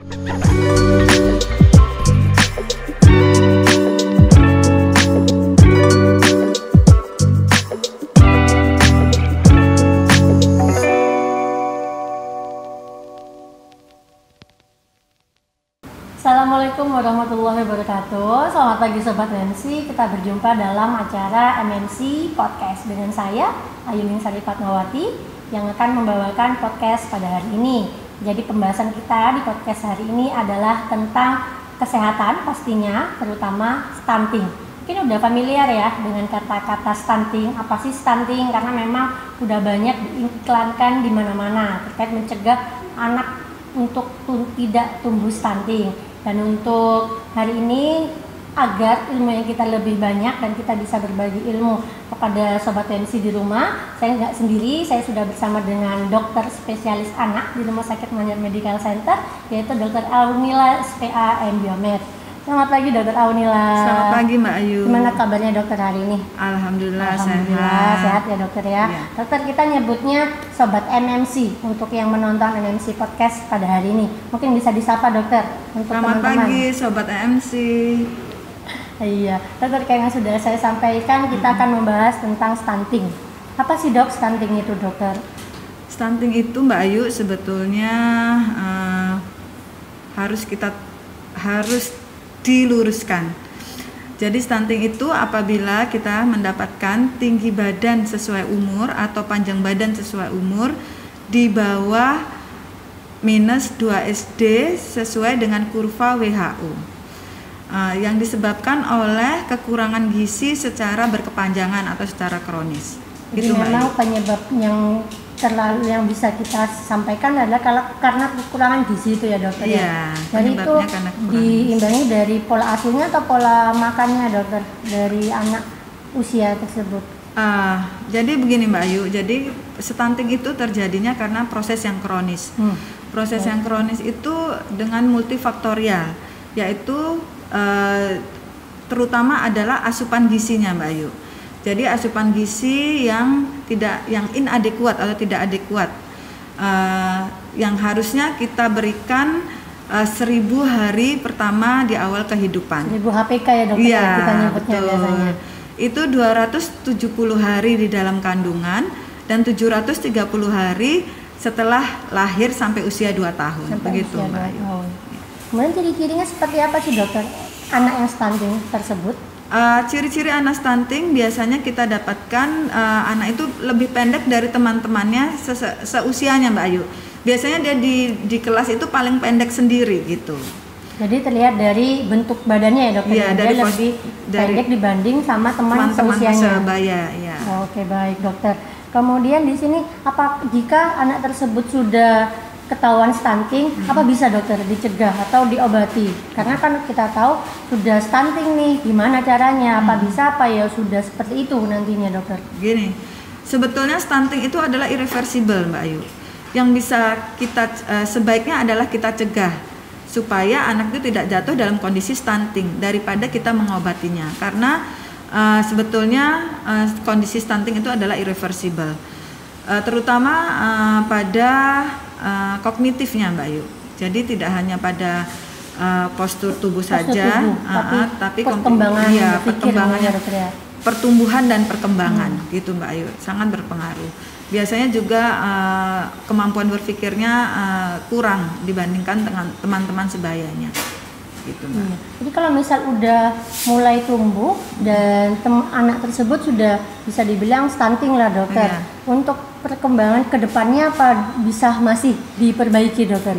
Assalamualaikum warahmatullahi wabarakatuh. Selamat pagi Sobat MMC. Kita berjumpa dalam acara MMC Podcast dengan saya Ayuning Sari Fatmawati yang akan membawakan podcast pada hari ini. Jadi pembahasan kita di podcast hari ini adalah tentang kesehatan pastinya, terutama stunting. Mungkin udah familiar ya dengan kata-kata stunting. Apa sih stunting? Karena memang udah banyak diiklankan di mana-mana terkait mencegah anak untuk tidak tumbuh stunting. Dan untuk hari ini agar ilmu yang kita lebih banyak dan kita bisa berbagi ilmu kepada Sobat MC di rumah, saya nggak sendiri, saya sudah bersama dengan dokter spesialis anak di Rumah Sakit Manyar Medical Center, yaitu Dr. Aunila SPA and Biomed. Selamat pagi Dr. Aunila. Selamat pagi Mbak Ayu. Gimana kabarnya dokter hari ini? Alhamdulillah sehat ya dokter ya. Dokter, kita nyebutnya Sobat MMC untuk yang menonton MMC Podcast pada hari ini. Mungkin bisa disapa dokter untuk Selamat teman-teman. pagi Sobat MMC. Iya, dokter, kayak yang sudah saya sampaikan, kita akan membahas tentang stunting. Apa sih dok stunting itu dokter? Stunting itu Mbak Ayu sebetulnya harus diluruskan. Jadi stunting itu apabila kita mendapatkan tinggi badan sesuai umur atau panjang badan sesuai umur di bawah minus 2 SD sesuai dengan kurva WHO. Yang disebabkan oleh kekurangan gizi secara berkepanjangan atau secara kronis. Jadi memang penyebab yang bisa kita sampaikan adalah karena kekurangan gizi itu ya dokter. Iya, Jadi itu diimbangi dari pola asuhnya atau pola makannya dokter dari anak usia tersebut. Jadi begini Mbak Ayu, jadi stunting itu terjadinya karena proses yang kronis. Proses yang kronis itu dengan multifaktorial, yaitu terutama adalah asupan gizinya Mbak Ayu. Jadi asupan gizi yang inadekuat atau tidak adekuat, yang harusnya kita berikan 1000 hari pertama di awal kehidupan. 1000 HPK ya dokter, ya, kita nyebutnya betul. Biasanya. Itu 270 hari di dalam kandungan dan 730 hari setelah lahir sampai usia 2 tahun. Sampai begitu usia Mbak Ayu. Kemudian ciri-cirinya seperti apa sih dokter anak yang stunting tersebut? Ciri-ciri anak stunting biasanya kita dapatkan anak itu lebih pendek dari teman-temannya seusianya Mbak Ayu. Biasanya dia di kelas itu paling pendek sendiri gitu. Jadi terlihat dari bentuk badannya ya dokter. Iya, dia lebih pendek dibanding sama teman seusianya. Sebaya, ya. Oke, baik dokter. Kemudian di sini jika anak tersebut sudah ketahuan stunting, apa bisa dokter dicegah atau diobati? Karena kan kita tahu sudah stunting nih, gimana caranya? Apa bisa sudah seperti itu nantinya dokter? Gini, sebetulnya stunting itu adalah irreversible Mbak Ayu. Yang bisa kita sebaiknya adalah kita cegah supaya anak itu tidak jatuh dalam kondisi stunting daripada kita mengobatinya. Karena sebetulnya kondisi stunting itu adalah irreversible, terutama pada kognitifnya Mbak Ayu. Jadi tidak hanya pada postur tubuh saja, tapi perkembangannya, pertumbuhan dan perkembangan gitu Mbak Ayu, sangat berpengaruh. Biasanya juga kemampuan berpikirnya kurang dibandingkan dengan teman-teman sebayanya gitu Mbak. Jadi kalau misal udah mulai tumbuh dan anak tersebut sudah bisa dibilang stunting lah dokter, untuk perkembangan kedepannya apa bisa masih diperbaiki dokter?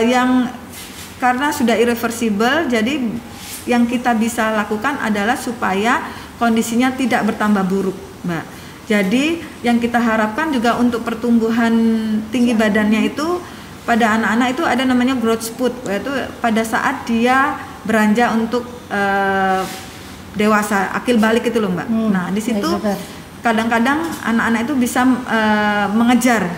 Yang karena sudah irreversible, jadi yang kita bisa lakukan adalah supaya kondisinya tidak bertambah buruk Mbak. Jadi yang kita harapkan juga untuk pertumbuhan tinggi badannya itu pada anak-anak itu ada namanya growth spurt, yaitu pada saat dia beranjak untuk dewasa, akil balik itu loh Mbak. Nah di situ kadang-kadang anak-anak itu bisa mengejar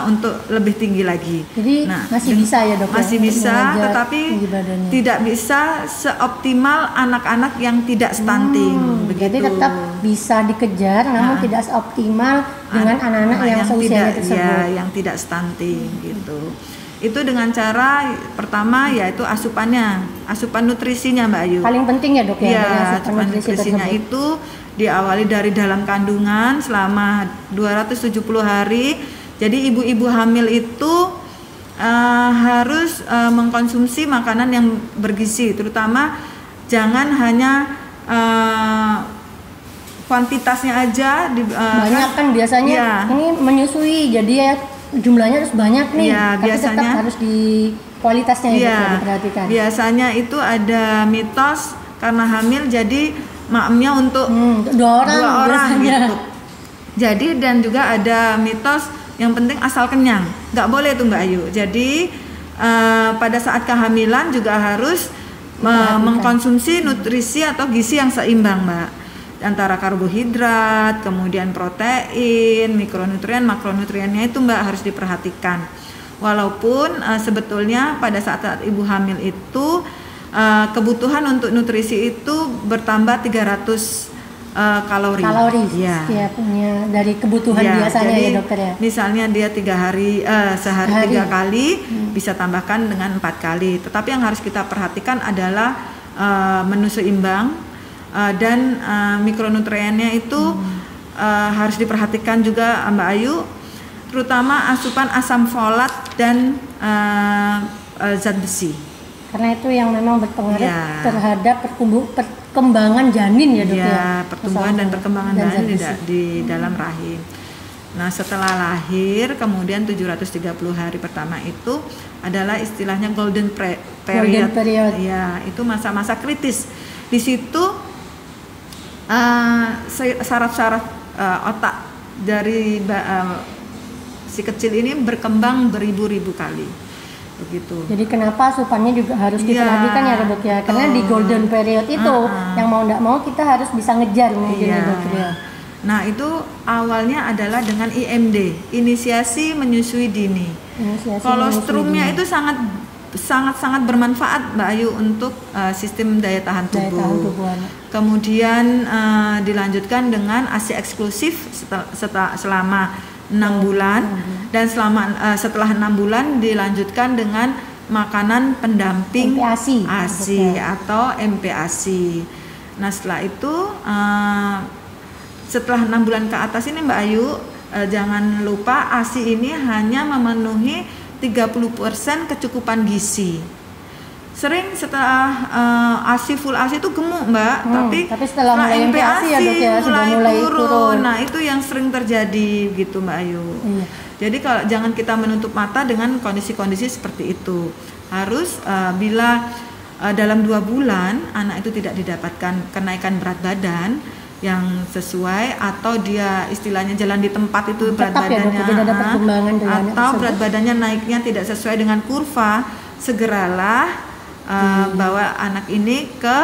untuk lebih tinggi lagi. Jadi masih bisa ya dok? Masih bisa, tetapi tidak bisa seoptimal anak-anak yang tidak stunting. Jadi tetap bisa dikejar, namun tidak seoptimal dengan anak-anak yang seusianya tersebut. Ya, yang tidak stunting gitu. Itu dengan cara pertama yaitu asupan nutrisinya Mbak Ayu. Paling penting ya dok ya. Iya, asupan nutrisinya itu diawali dari dalam kandungan selama 270 hari. Jadi ibu-ibu hamil itu harus mengkonsumsi makanan yang bergizi, terutama jangan hanya kuantitasnya aja. Banyak kan biasanya ini menyusui, jadi ya jumlahnya harus banyak nih, tapi biasanya tetap harus di kualitasnya diperhatikan. Biasanya itu ada mitos karena hamil jadi maemnya untuk dua orang gitu. Jadi dan juga ada mitos yang penting asal kenyang, nggak boleh tuh Mbak Ayu. Jadi pada saat kehamilan juga harus mengkonsumsi nutrisi atau gizi yang seimbang Mbak, antara karbohidrat, kemudian protein, mikronutrien, makronutriennya itu Mbak harus diperhatikan. Walaupun sebetulnya pada saat ibu hamil itu kebutuhan untuk nutrisi itu bertambah 300 kalori ya. Setiapnya dari kebutuhan biasanya jadi, ya dokter ya. Misalnya dia sehari 3 kali, bisa tambahkan dengan 4 kali. Tetapi yang harus kita perhatikan adalah menu seimbang dan mikronutriennya itu harus diperhatikan juga Mbak Ayu, terutama asupan asam folat dan zat besi. Karena itu yang memang berpengaruh terhadap perkembangan janin ya dok ya. Pertumbuhan dan perkembangan janin di dalam rahim. Nah setelah lahir kemudian 730 hari pertama itu adalah istilahnya golden period. Ya, itu masa-masa kritis. Di situ saraf-saraf otak dari si kecil ini berkembang beribu-ribu kali. Begitu. Jadi kenapa asupannya juga harus diperhatikan ya dok ya, karena di golden period itu yang mau nggak mau kita harus bisa ngejar mungkin ya dok ya. Nah itu awalnya adalah dengan IMD, inisiasi menyusui dini. Kolostrumnya itu sangat bermanfaat Mbak Ayu untuk sistem daya tahan tubuh. Kemudian dilanjutkan dengan ASI eksklusif selama 6 bulan dan setelah 6 bulan dilanjutkan dengan makanan pendamping ASI atau MPASI. Nah setelah itu setelah 6 bulan ke atas ini Mbak Ayu, jangan lupa ASI ini hanya memenuhi 30% kecukupan gizi. Sering setelah full ASI itu gemuk Mbak, tapi setelah mulai MPASI ya dok ya sudah mulai turun. Nah itu yang sering terjadi gitu Mbak Ayu. Jadi kalau jangan kita menutup mata dengan kondisi-kondisi seperti itu. Harus bila dalam 2 bulan anak itu tidak didapatkan kenaikan berat badan yang sesuai, atau dia istilahnya jalan di tempat itu berat badannya atau berat badannya naiknya tidak sesuai dengan kurva, segeralah bawa anak ini ke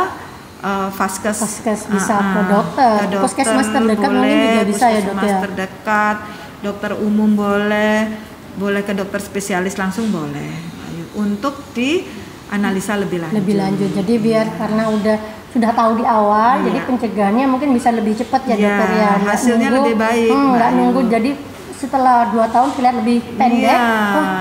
vaskes, bisa ke dokter, puskesmas terdekat mungkin juga bisa ya dok ya. Terdekat, dokter umum boleh ke dokter spesialis langsung boleh, untuk dianalisa lebih lanjut. Jadi biar karena sudah tahu di awal, jadi pencegahannya mungkin bisa lebih cepat ya dokter ya. Hasilnya lebih baik. Nggak nunggu jadi setelah 2 tahun terlihat lebih pendek,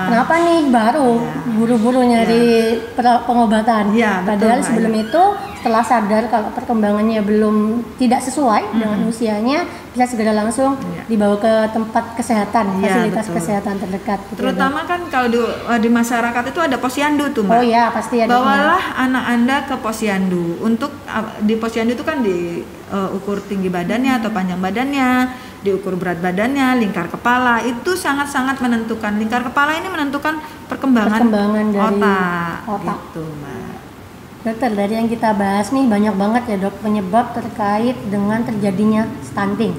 kenapa nih baru buru-buru nyari pengobatan, padahal sebelum itu setelah sadar kalau perkembangannya belum tidak sesuai dengan usianya, bisa segera langsung dibawa ke tempat kesehatan, fasilitas kesehatan terdekat. Terutama kan kalau di masyarakat itu ada posyandu tuh Mbak. Oh iya pasti ada. Bawalah anak Anda ke posyandu. Untuk di posyandu itu kan diukur tinggi badannya atau panjang badannya, diukur berat badannya, lingkar kepala, itu sangat-sangat menentukan. Lingkar kepala ini menentukan perkembangan dari otak. Gitu, Mbak. Dokter, dari yang kita bahas nih banyak banget ya dok penyebab terkait dengan terjadinya stunting,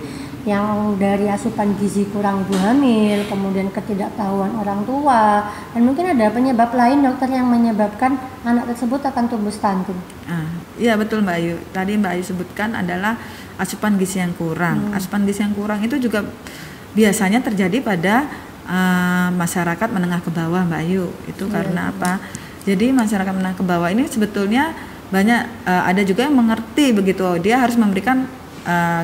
yang dari asupan gizi kurang ibu hamil, kemudian ketidaktahuan orang tua, dan mungkin ada penyebab lain dokter yang menyebabkan anak tersebut akan tumbuh stunting. Iya betul Mbak Ayu. Tadi Mbak Ayu sebutkan adalah asupan gizi yang kurang. Asupan gizi yang kurang itu juga biasanya terjadi pada masyarakat menengah ke bawah Mbak Ayu. Itu karena apa? Jadi masyarakat menengah ke bawah ini sebetulnya banyak ada juga yang mengerti begitu. Dia harus memberikan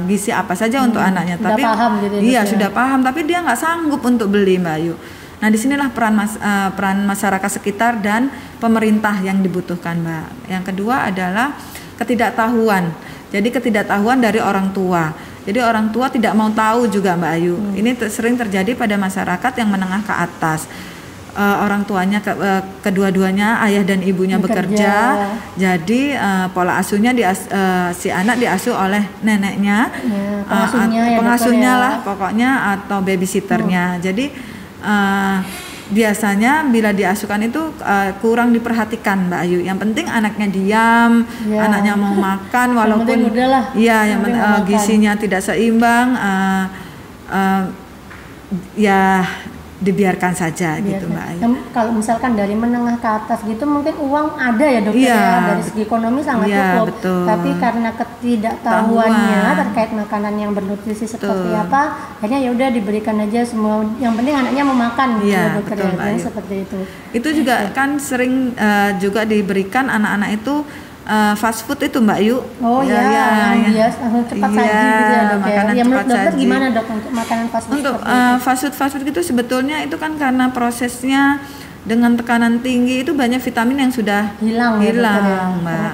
gizi apa saja untuk anaknya, sudah tapi paham gitu ya, iya dok, ya? sudah paham, tapi dia nggak sanggup untuk beli Mbak Ayu. Nah disinilah peran masyarakat sekitar dan pemerintah yang dibutuhkan Mbak. Yang kedua adalah ketidaktahuan. Jadi ketidaktahuan dari orang tua. Jadi orang tua tidak mau tahu juga Mbak Ayu. Ini sering terjadi pada masyarakat yang menengah ke atas. Orang tuanya kedua-duanya ayah dan ibunya bekerja, jadi pola asuhnya si anak diasuh oleh neneknya, pengasuhnya lah pokoknya, atau babysitternya. Jadi biasanya bila diasuhkan itu kurang diperhatikan Mbak Ayu. Yang penting anaknya diam, anaknya mau makan walaupun gizinya tidak seimbang, dibiarkan saja gitu Mbak Ayu. Kalau misalkan dari menengah ke atas gitu mungkin uang ada ya dokter ya, dari segi ekonomi sangat cukup. Betul. Tapi karena ketidaktahuannya terkait makanan yang bernutrisi seperti apa, akhirnya ya udah diberikan aja semua. Yang penting anaknya mau makan gitu ya dokter betul, ya. Seperti itu. Itu juga kan sering juga diberikan anak-anak itu fast food itu Mbak Yu. Langsung cepat saji gitu ya dok ya. Ya menurut dokter saji. gimana dok untuk makanan fast food? Untuk fast food itu sebetulnya itu kan karena prosesnya dengan tekanan tinggi itu banyak vitamin yang sudah hilang Mbak.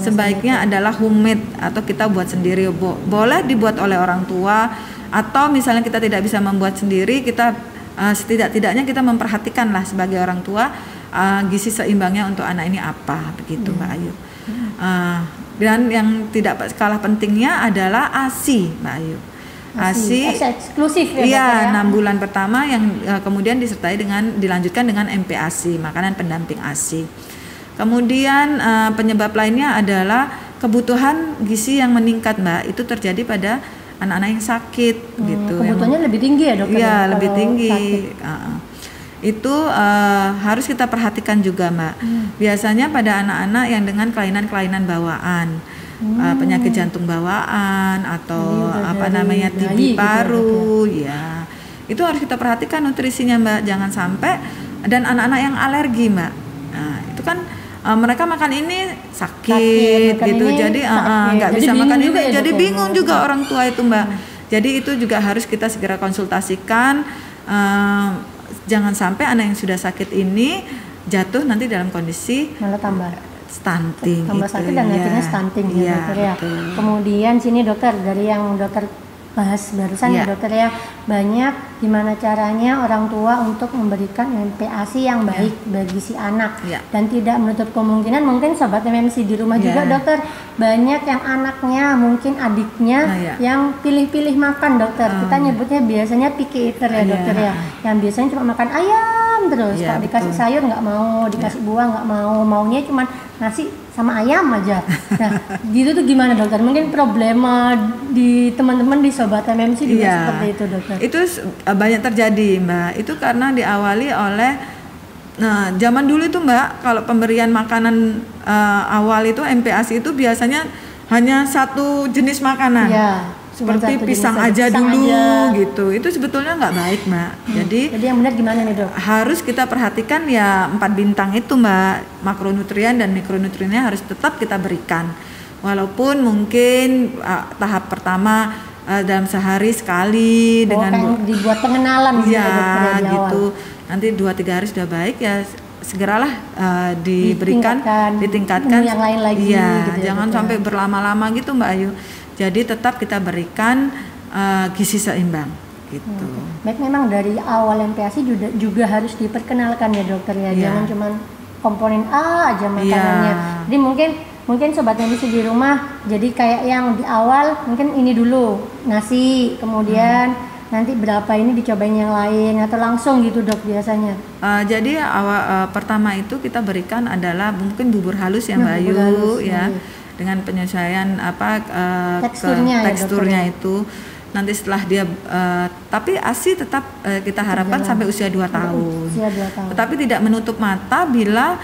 Sebaiknya adalah homemade atau kita buat sendiri. Boleh dibuat oleh orang tua, atau misalnya kita tidak bisa membuat sendiri, kita setidak-tidaknya kita memperhatikan lah sebagai orang tua gizi seimbangnya untuk anak ini apa begitu Mbak Ayu. Dan yang tidak kalah pentingnya adalah ASI Mbak Ayu. ASI eksklusif ya, iya 6 bulan pertama yang kemudian dilanjutkan dengan MPASI, makanan pendamping ASI. Kemudian penyebab lainnya adalah kebutuhan gizi yang meningkat Mbak. Itu terjadi pada anak-anak yang sakit gitu. Kebutuhannya lebih tinggi ya dok? Iya lebih tinggi. Itu harus kita perhatikan juga Mbak. Biasanya pada anak-anak yang dengan kelainan-kelainan bawaan, penyakit jantung bawaan atau TB paru, ya itu harus kita perhatikan nutrisinya Mbak. Jangan sampai, dan anak-anak yang alergi Mbak, nah itu kan mereka makan ini sakit gitu, jadi nggak bisa makan ini, jadi bingung juga orang tua itu Mbak. Jadi itu juga harus kita segera konsultasikan. Jangan sampai anak yang sudah sakit ini jatuh nanti dalam kondisi malah tambah stunting, tambah sakit dan akhirnya stunting ya dokter ya. Kemudian sini dokter, dari yang dokter bahas barusan ya dokter ya, banyak gimana caranya orang tua untuk memberikan MPASI yang baik bagi si anak, dan tidak menutup kemungkinan mungkin sobat MMC di rumah juga dokter, banyak yang anaknya mungkin adiknya yang pilih-pilih makan dokter. Kita nyebutnya biasanya picky eater ya dokter ya, yang biasanya cuma makan ayam terus, kalau dikasih sayur nggak mau, dikasih buah nggak mau, maunya cuma nasi sama ayam aja. Nah, gitu tuh gimana dokter? Mungkin problema di teman-teman di sobat MMC juga seperti itu dokter. Itu banyak terjadi Mbak. Itu karena diawali oleh zaman dulu itu Mbak, kalau pemberian makanan awal itu MPASI itu biasanya hanya satu jenis makanan. Seperti pisang aja dulu gitu. Itu sebetulnya nggak baik Mbak. Jadi yang benar gimana nih dok? Harus kita perhatikan ya 4 bintang itu Mbak. Makronutrien dan mikronutriennya harus tetap kita berikan. Walaupun mungkin tahap pertama dalam sehari sekali dengan dibuat pengenalan gitu. Nanti 2-3 hari sudah baik ya, segeralah diberikan, ditingkatkan yang lain lagi gitu jangan sampai berlama-lama gitu Mbak Ayu. Jadi tetap kita berikan gizi seimbang gitu. Baik, memang dari awal MPASI juga harus diperkenalkan ya dokter ya. Jangan cuma komponen A aja makanannya. Jadi mungkin sobat MMC di rumah jadi kayak yang di awal mungkin ini dulu nasi, kemudian nanti berapa ini dicobain yang lain, atau langsung gitu dok biasanya? Jadi pertama itu kita berikan adalah mungkin bubur halus ya Mbak Ayu ya. Dengan penyesuaian teksturnya itu nanti setelah dia tapi ASI tetap kita harapkan sampai usia 2 tahun. Tetapi tidak menutup mata bila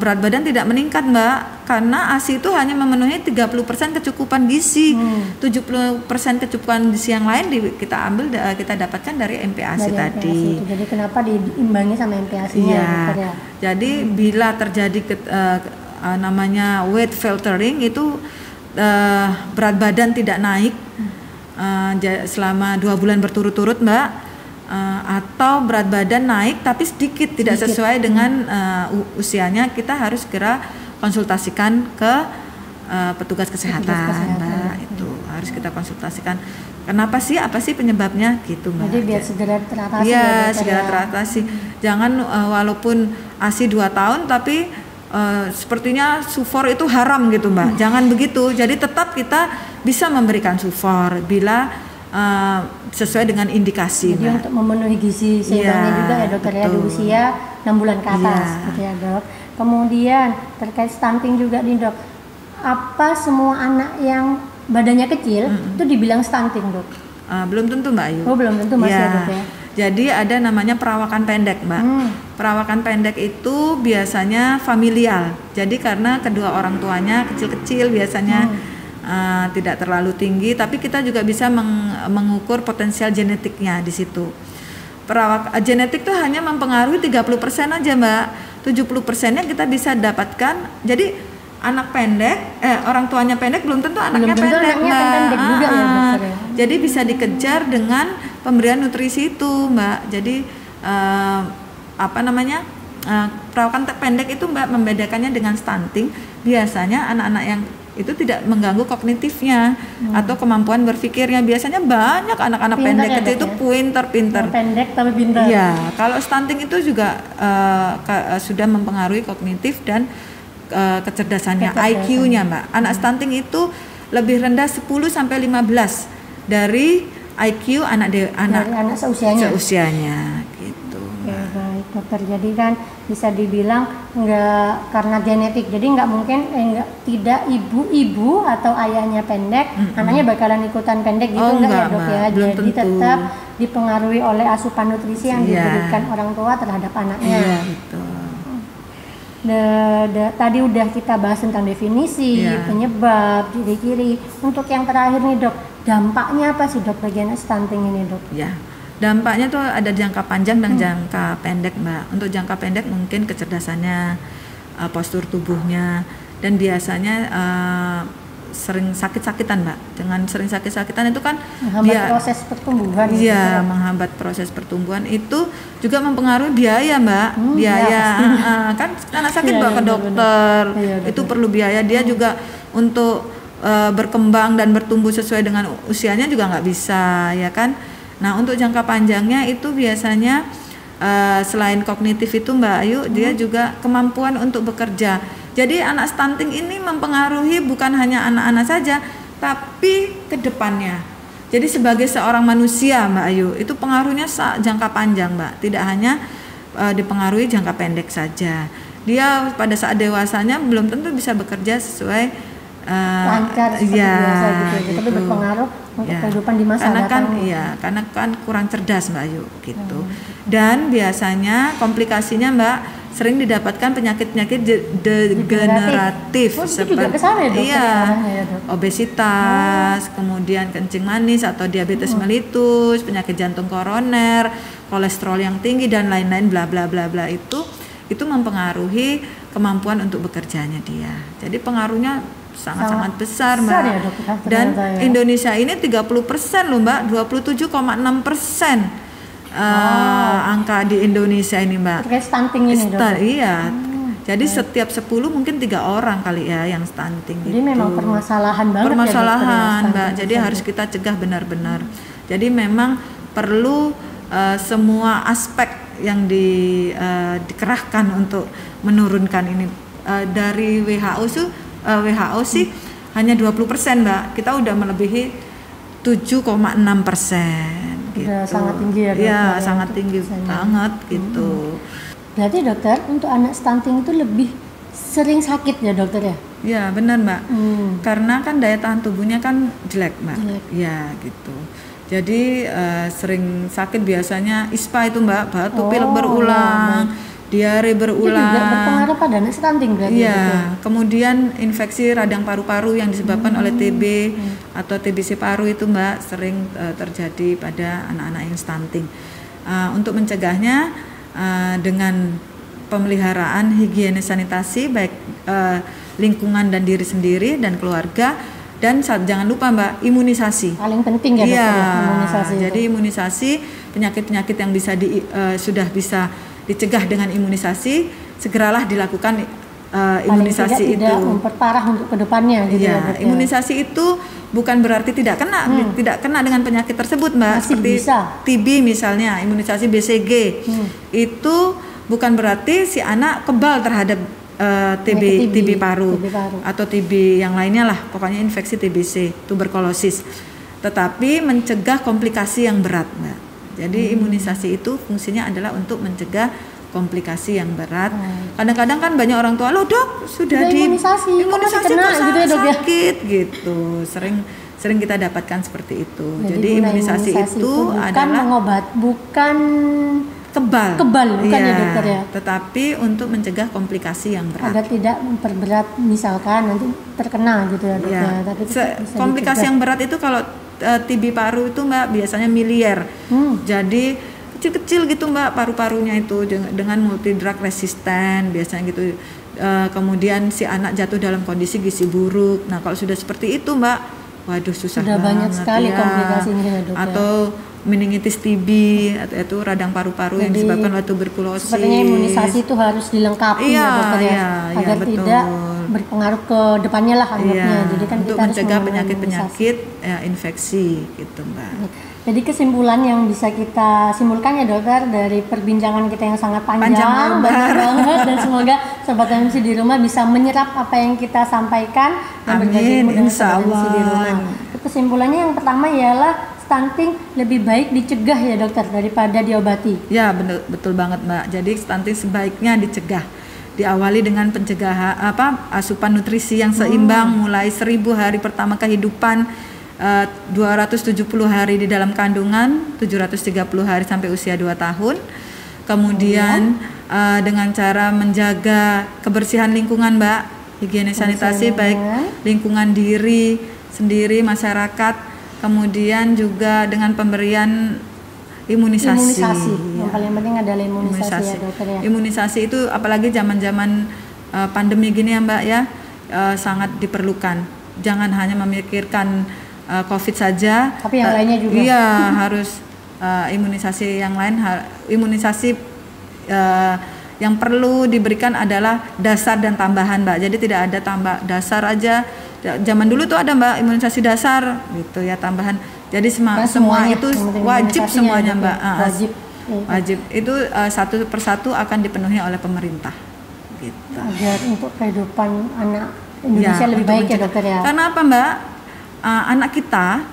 berat badan tidak meningkat Mbak, karena ASI itu hanya memenuhi 30% kecukupan gizi. 70% kecukupan gizi yang lain kita dapatkan dari MPASI tadi. Jadi kenapa diimbangi sama MPASI-nya? Iya. Ya. Jadi bila terjadi namanya weight filtering itu berat badan tidak naik selama 2 bulan berturut-turut Mbak. Atau berat badan naik tapi sedikit tidak sesuai dengan usianya, kita harus segera konsultasikan ke petugas kesehatan, Mbak. Itu harus kita konsultasikan. Kenapa sih? Apa sih penyebabnya gitu, Mbak? Jadi biar segera teratasi. Iya, segera teratasi. Jangan walaupun ASI 2 tahun tapi sepertinya sufor itu haram gitu, Mbak. Jangan begitu. Jadi tetap kita bisa memberikan sufor bila sesuai dengan indikasi. Jadi untuk memenuhi gizi seimbangnya juga ya dokter ya, di usia 6 bulan ke atas gitu ya dok. Kemudian terkait stunting juga nih dok, apa semua anak yang badannya kecil itu dibilang stunting dok? Belum tentu Mbak Ayu. Oh belum tentu masih ya dok ya. Jadi ada namanya perawakan pendek Mbak. Perawakan pendek itu biasanya familial. Jadi karena kedua orang tuanya kecil-kecil biasanya tidak terlalu tinggi, tapi kita juga bisa mengukur potensial genetiknya di situ. Genetik tuh hanya mempengaruhi 30% aja Mbak. 70%-nya kita bisa dapatkan. Jadi anak pendek, orang tuanya pendek belum tentu anaknya pendek Mbak. Pendek juga ya, dokter, ya. Jadi bisa dikejar dengan pemberian nutrisi itu Mbak. Jadi perawakan pendek itu Mbak membedakannya dengan stunting. Biasanya anak-anak yang itu tidak mengganggu kognitifnya atau kemampuan berpikirnya. Biasanya banyak anak-anak pendek ya, kecil itu pinter. Pendek tapi pinter. Iya, kalau stunting itu juga sudah mempengaruhi kognitif dan kecerdasannya, IQ-nya Mbak. Anak stunting itu lebih rendah 10 sampai 15 dari IQ anak seusianya gitu. Oke, baik dokter. Jadi kan bisa dibilang nggak karena genetik. Jadi nggak mungkin tidak ibu atau ayahnya pendek, anaknya bakalan ikutan pendek gitu enggak ya dok ya. Jadi tetap dipengaruhi oleh asupan nutrisi yang diberikan orang tua terhadap anaknya. Iya, betul. Tadi udah kita bahas tentang definisi, penyebab, ciri-ciri. Untuk yang terakhir nih dok, dampaknya apa sih dok bagian stunting ini dok? Ya, dampaknya tuh ada jangka panjang dan jangka pendek Mbak. Untuk jangka pendek mungkin kecerdasannya, postur tubuhnya, dan biasanya sering sakit-sakitan Mbak. Dengan sering sakit-sakitan itu kan menghambat proses pertumbuhan. Iya, menghambat proses pertumbuhan. Itu juga mempengaruhi biaya Mbak. Biaya kan anak sakit bawa ke dokter. Itu perlu biaya. Dia juga untuk berkembang dan bertumbuh sesuai dengan usianya juga nggak bisa ya kan. Nah untuk jangka panjangnya itu biasanya selain kognitif itu Mbak Ayu, dia juga kemampuan untuk bekerja. Jadi anak stunting ini mempengaruhi bukan hanya anak-anak saja, tapi ke depannya. Jadi sebagai seorang manusia Mbak Ayu, itu pengaruhnya jangka panjang Mbak. Tidak hanya dipengaruhi jangka pendek saja. Dia pada saat dewasanya belum tentu bisa bekerja sesuai lancar seperti biasa gitu. Tapi berpengaruh untuk kehidupan di masa datang. Karena kan kurang cerdas Mbak Ayu gitu. Dan biasanya komplikasinya Mbak sering didapatkan penyakit-penyakit degeneratif seperti obesitas, kemudian kencing manis atau diabetes mellitus, penyakit jantung koroner, kolesterol yang tinggi dan lain-lain bla bla bla bla itu mempengaruhi kemampuan untuk bekerjanya dia. Jadi pengaruhnya sangat besar Mbak. Ya, dok, dan Indonesia ini 30% loh Mbak, 27,6% angka di Indonesia ini Mbak. Terkait stunting ini dok. Iya. Jadi setiap 10 mungkin 3 orang kali ya yang stunting. Jadi memang permasalahan banget ya, Mbak. Jadi harus kita cegah benar-benar. Jadi memang perlu semua aspek yang dikerahkan untuk menurunkan ini. Dari WHO sih hanya 20% Mbak. Kita udah melebihi 7,6%. Gitu. Sangat tinggi ya dokter. Iya, sangat tinggi banget gitu. Berarti dokter untuk anak stunting itu lebih sering sakit ya dokter ya? Iya benar Mbak. Karena kan daya tahan tubuhnya kan jelek Mbak. Ya gitu. Jadi sering sakit biasanya ISPA itu Mbak, batuk pilek berulang. diare Itu juga berulang. berpengaruh pada anak stunting berarti. Iya, gitu. kemudian infeksi radang paru-paru yang disebabkan oleh TB atau TBC paru itu Mbak sering terjadi pada anak-anak yang stunting. Untuk mencegahnya dengan pemeliharaan higienis sanitasi baik lingkungan dan diri sendiri dan keluarga, dan jangan lupa Mbak, imunisasi. Paling penting ya dokter, Iya, ya, imunisasi. jadi imunisasi penyakit-penyakit yang sudah bisa dicegah dengan imunisasi, segeralah dilakukan imunisasi itu. Tidak memperparah untuk kedepannya gitu ya, Iya, dokter. imunisasi itu bukan berarti tidak kena dengan penyakit tersebut Mbak. Masih Seperti bisa. TB misalnya, imunisasi BCG itu bukan berarti si anak kebal terhadap TB paru atau TB yang lainnya lah, pokoknya infeksi TBC, tuberkulosis. Tetapi mencegah komplikasi yang berat Mbak. Jadi imunisasi itu fungsinya adalah untuk mencegah komplikasi yang berat. Kadang-kadang kan banyak orang tua, loh dok sudah imunisasi imunisasi kok kok gitu ya, dok, ya? sakit gitu. Sering kita dapatkan seperti itu. Jadi guna imunisasi itu bukan adalah mengobat, bukan kebal bukan ya Iya, dokter ya. tetapi untuk mencegah komplikasi yang berat. Agar tidak memperberat, misalkan nanti terkena gitu ya dokter. Ya, Tapi bisa komplikasi dicegah. yang berat itu kalau TB paru itu Mbak biasanya miliar. Jadi kecil-kecil gitu Mbak paru-parunya itu dengan multi drug resistant biasanya gitu. Kemudian si anak jatuh dalam kondisi gizi buruk. Nah kalau sudah seperti itu Mbak, waduh susah Sudah banget banyak sekali ya. komplikasinya ya dokter. Atau meningitis TB atau itu radang paru-paru yang disebabkan oleh tuberkulosis. Sepertinya imunisasi itu harus dilengkapi ya dokter ya, agar betul. tidak berpengaruh ke depannya lah anggapnya. Jadi kan untuk kita harus mencegah mengenai penyakit-penyakit infeksi gitu Mbak. Jadi kesimpulan yang bisa kita simpulkan ya dokter dari perbincangan kita yang sangat panjang Panjang banyak banget, dan semoga sobat MC di rumah bisa menyerap apa yang kita sampaikan dan berbagi ilmu dengan sobat MC di rumah. Kesimpulannya yang pertama ialah stunting lebih baik dicegah ya dokter daripada diobati. Ya betul banget Mbak. Jadi stunting sebaiknya dicegah. Diawali dengan pencegahan asupan nutrisi yang seimbang mulai 1000 hari pertama kehidupan, 270 hari di dalam kandungan, 730 hari sampai usia 2 tahun. Kemudian dengan cara menjaga kebersihan lingkungan Mbak, higienis sanitasi baik lingkungan diri sendiri, masyarakat, kemudian juga dengan pemberian imunisasi. Yang paling penting adalah imunisasi ya dokter ya. Imunisasi itu apalagi zaman-zaman pandemi gini ya Mbak ya, sangat diperlukan. Jangan hanya memikirkan COVID saja, tapi yang lainnya juga. Iya, harus imunisasi yang lain. Imunisasi yang perlu diberikan adalah dasar dan tambahan Mbak. Jadi tidak ada tambah dasar aja. Zaman dulu tuh ada Mbak imunisasi dasar gitu ya, tambahan. Jadi semua itu wajib semuanya Mbak. Wajib. Itu satu persatu akan dipenuhi oleh pemerintah. Gitu. Agar untuk kehidupan anak Indonesia lebih baik ya dokter ya. Karena apa Mbak? Anak kita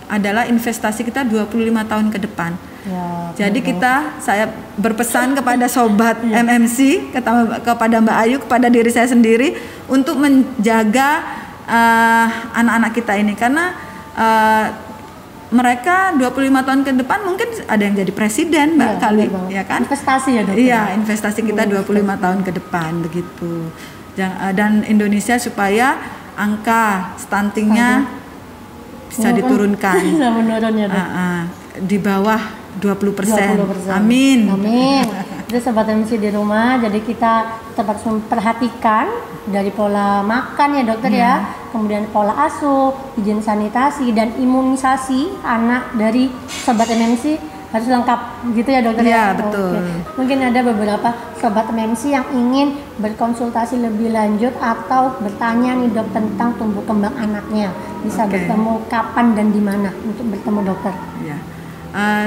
adalah investasi kita 25 tahun ke depan. Ya, jadi saya berpesan kepada sobat MMC, kepada Mbak Ayu, kepada diri saya sendiri untuk menjaga anak-anak kita ini, karena mereka 25 tahun ke depan mungkin ada yang jadi presiden Mbak kali ya kan. Investasi ya dokter. Iya, investasi kita 25 tahun ke depan begitu. Dan Indonesia supaya angka stuntingnya bisa diturunkan. Bisa menurun ya dok. Di bawah 20%. Amin. Jadi sobat MC di rumah, jadi kita tetap memperhatikan dari pola makan ya dokter ya, kemudian pola asuh, higien sanitasi dan imunisasi anak dari sobat MMC harus lengkap gitu ya dokter ya. Betul. Mungkin ada beberapa sobat MMC yang ingin berkonsultasi lebih lanjut atau bertanya nih dok tentang tumbuh kembang anaknya, bisa bertemu kapan dan di mana untuk bertemu dokter? Ya.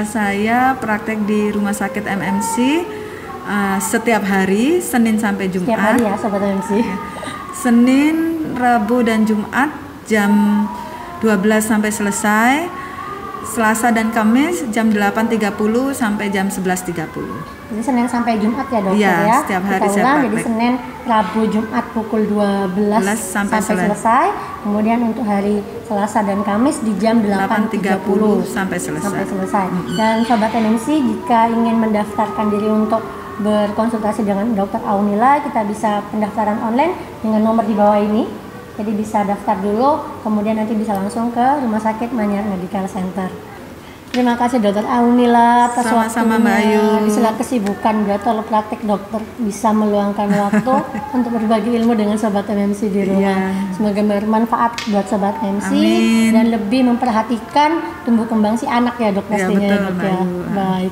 Saya praktek di Rumah Sakit MMC setiap hari Senin sampai Jumat. Setiap hari ya sobat MMC. Senin, Rabu dan Jumat jam 12 sampai selesai. Selasa dan Kamis jam 8.30 sampai jam 11.30. Jadi Senin sampai Jumat ya dokter ya. Setiap hari kita ulang, jadi Senin, Rabu, Jumat pukul 12 sampai selesai. Kemudian untuk hari Selasa dan Kamis di jam 8.30 sampai selesai. Dan sobat MMC jika ingin mendaftarkan diri untuk berkonsultasi dengan Dr. Aunila, kita bisa pendaftaran online dengan nomor di bawah ini. Jadi bisa daftar dulu, kemudian nanti bisa langsung ke Rumah Sakit Manyar Medical Center. Terima kasih Dr. Aunila atas Sama-sama, waktunya. Mbak Ayu. Di sela kesibukan atau praktek dokter bisa meluangkan waktu untuk berbagi ilmu dengan sobat MMC di rumah. Iya. Semoga bermanfaat buat sobat MC Amin. dan lebih memperhatikan tumbuh kembang si anak ya dok Iya, pastinya betul, ya dok Mbak ya. Ayu.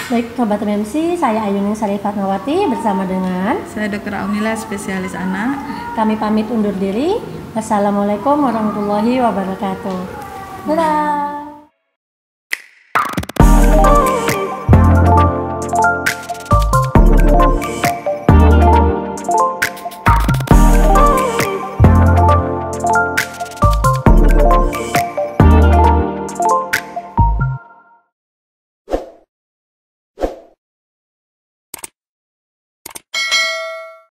Baik sobat MMC, saya Ayuning Sari Fatmawati bersama dengan Saya Dr. Aunila, spesialis anak. kami pamit undur diri. Wassalamualaikum warahmatullahi wabarakatuh. Dadah.